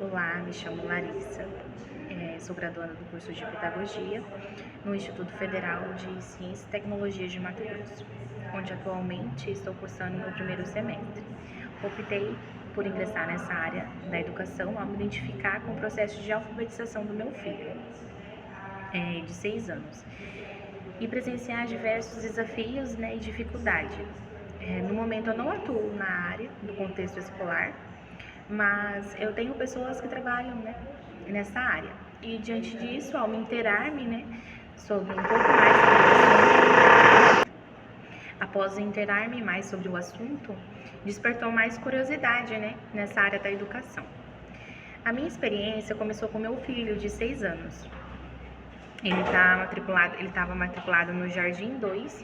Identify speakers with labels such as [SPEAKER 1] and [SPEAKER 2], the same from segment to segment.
[SPEAKER 1] Olá, me chamo Larissa, sou graduanda do curso de Pedagogia no Instituto Federal de Ciência e Tecnologia de Mato Grosso, onde atualmente estou cursando meu primeiro semestre. Optei por ingressar nessa área da educação ao me identificar com o processo de alfabetização do meu filho, de 6 anos, e presenciar diversos desafios, e dificuldades. No momento eu não atuo na área do contexto escolar, mas eu tenho pessoas que trabalham, nessa área. E diante disso, ao me inteirar-me, sobre um pouco mais sobre o assunto, após inteirar-me mais sobre o assunto, despertou mais curiosidade, nessa área da educação. A minha experiência começou com meu filho de 6 anos. Ele estava matriculado no Jardim 2,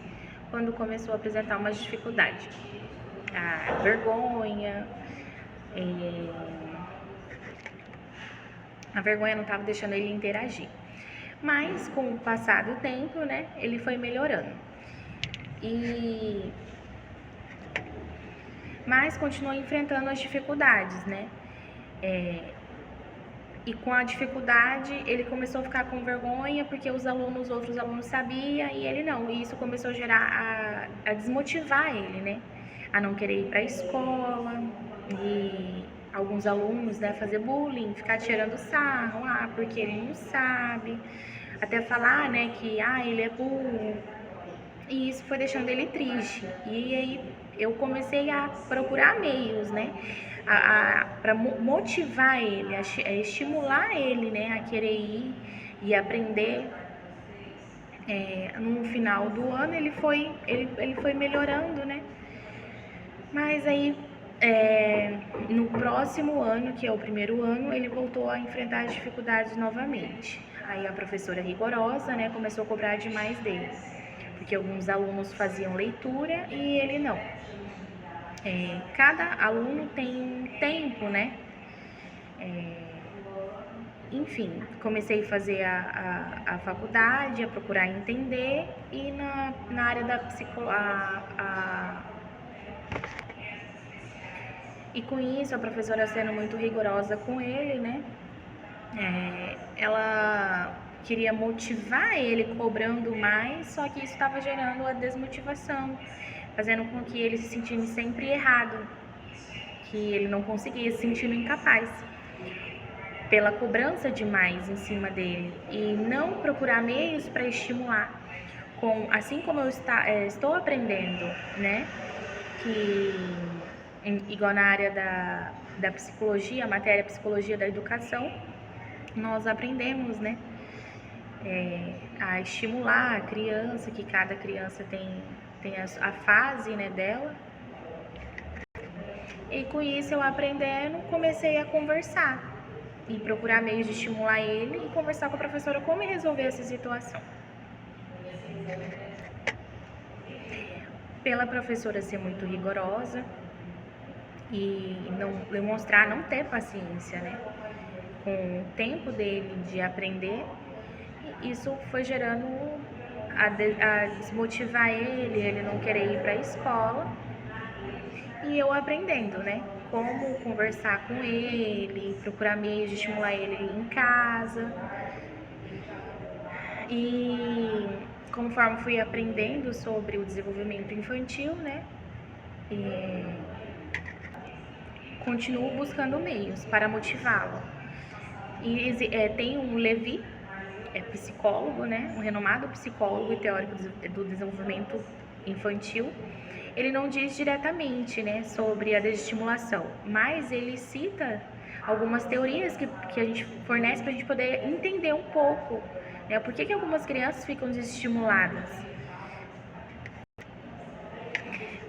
[SPEAKER 1] quando começou a apresentar umas dificuldades. A vergonha, não estava deixando ele interagir. Mas com o passar do tempo, ele foi melhorando. Mas continuou enfrentando as dificuldades, E com a dificuldade, ele começou a ficar com vergonha porque os outros alunos sabiam e ele não. E isso começou a gerar, a desmotivar ele, a não querer ir para a escola. E alguns alunos, fazer bullying, ficar tirando sarro, porque ele não sabe. Até falar, que, ele é burro. E isso foi deixando ele triste. E aí eu comecei a procurar meios, para motivar ele, a estimular ele, a querer ir e aprender. No final do ano ele foi melhorando, Mas aí no próximo ano, que é o primeiro ano, ele voltou a enfrentar as dificuldades novamente. Aí a professora rigorosa, começou a cobrar demais dele, porque alguns alunos faziam leitura e ele não. Cada aluno tem um tempo, Enfim, comecei a fazer a faculdade, a procurar entender, e na área da psicologia. E com isso, a professora sendo muito rigorosa com ele, ela queria motivar ele cobrando mais, só que isso estava gerando a desmotivação, fazendo com que ele se sentisse sempre errado, que ele não conseguia, se sentindo incapaz, pela cobrança demais em cima dele, e não procurar meios para estimular. Assim como eu estou aprendendo, que igual na área da psicologia, a matéria psicologia da educação, nós aprendemos, a estimular a criança, que cada criança tem a fase, dela. E com isso, eu aprendendo, comecei a conversar e procurar meios de estimular ele e conversar com a professora como resolver essa situação. Pela professora ser muito rigorosa e não demonstrar, não ter paciência, com o tempo dele de aprender, isso foi gerando a desmotivar ele não querer ir para a escola, e eu aprendendo, como conversar com ele, procurar meios de estimular ele em casa. E conforme fui aprendendo sobre o desenvolvimento infantil, continuo buscando meios para motivá-lo. E tem um Levi, psicólogo, um renomado psicólogo e teórico do desenvolvimento infantil. Ele não diz diretamente, sobre a desestimulação, mas ele cita algumas teorias que a gente fornece para a gente poder entender um pouco, por que algumas crianças ficam desestimuladas.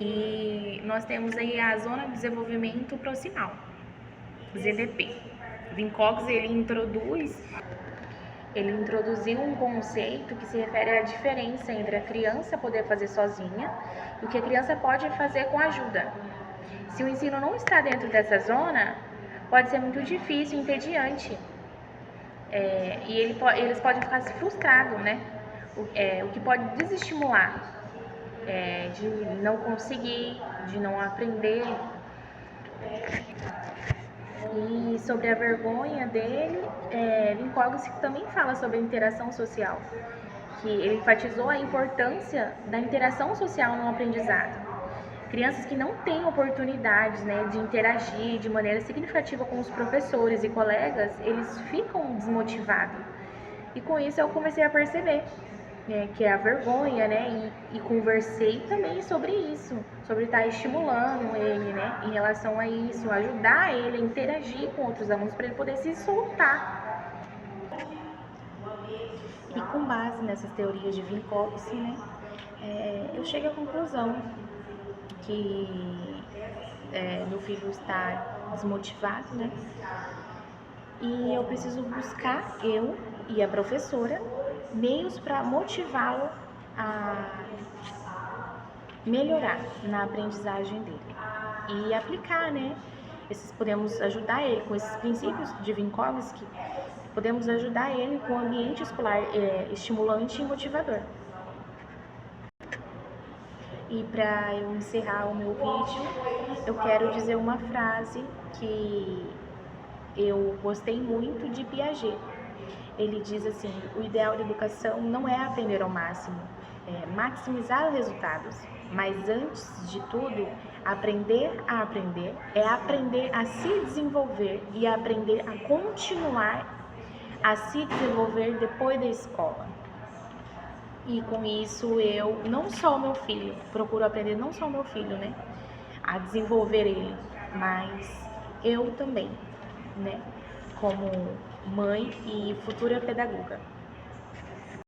[SPEAKER 1] E nós temos aí a Zona de Desenvolvimento Proximal, ZDP. Wim Cox, ele introduziu um conceito que se refere à diferença entre a criança poder fazer sozinha e o que a criança pode fazer com ajuda. Se o ensino não está dentro dessa zona, pode ser muito difícil e entediante. E eles podem ficar frustrados, o que pode desestimular, de não conseguir, de não aprender. Isso. sobre a vergonha dele, Vygotsky também fala sobre a interação social, que ele enfatizou a importância da interação social no aprendizado. Crianças que não têm oportunidades, né, de interagir de maneira significativa com os professores e colegas, eles ficam desmotivados. E com isso eu comecei a perceber, né, que é a vergonha, né, e conversei também sobre isso, sobre estar estimulando ele, né, em relação a isso, ajudar ele a interagir com outros alunos para ele poder se soltar. E com base nessas teorias de Vygotsky, né, eu cheguei à conclusão que meu filho está desmotivado, né? E eu preciso buscar, eu e a professora, meios para motivá-lo a melhorar na aprendizagem dele e aplicar, né? Podemos ajudar ele com esses princípios de Vygotsky, podemos ajudar ele com um ambiente escolar estimulante e motivador. E para eu encerrar o meu vídeo, eu quero dizer uma frase que eu gostei muito de Piaget. Ele diz assim: o ideal da educação não é aprender ao máximo, é maximizar os resultados, mas antes de tudo, aprender a aprender é aprender a se desenvolver e aprender a continuar a se desenvolver depois da escola. E com isso eu, não só o meu filho, procuro aprender não só o meu filho, né, a desenvolver ele, mas eu também, né, como mãe e futura pedagoga.